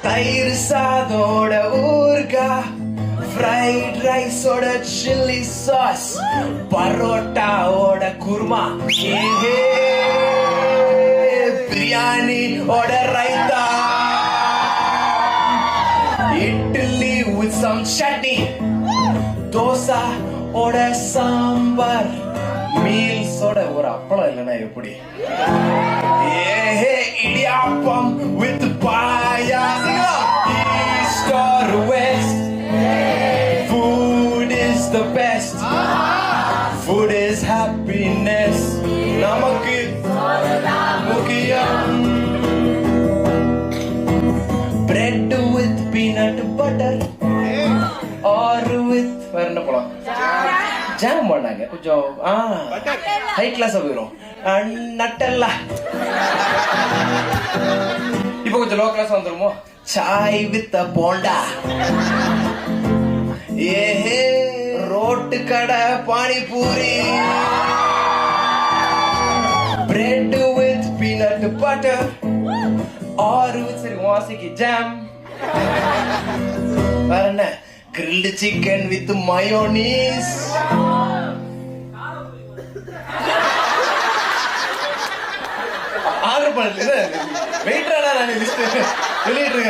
தயிர் சாதோட ஊர்கா, ஃப்ரைட் ரைஸோட சில்லி சாஸ், பரோட்டாவோட குருமா, பிரியாணியோட raita, idli with some chutney, dosa ஓட சாம்பார், மீல்ஸோட ஒரு அப்பளம் இல்லைன்னா எப்படி, idiyappam with payasam, east or west, food is the best, food is happiness, நமக்கு முக்கியம். Bread with peanut butter or with வேற என்ன போலாம், ஜாம் பண்ணாங்க கொஞ்சம் ஹை கிளாஸ் போயிடும், நட்டல்ல இப்போ கொஞ்சம் லோ கிளாஸ் வந்துருமோ, சாய் வித் போண்டா, ரோட்டு கடை panipuri, bread with peanut butter or with சரி வாசிக்கு ஜாம், வேற என்ன grilled chicken with mayonnaise, order பண்ணல வெயிட்டரா நான் லிஸ்ட் வெளியிட்டு இருக்கேன்.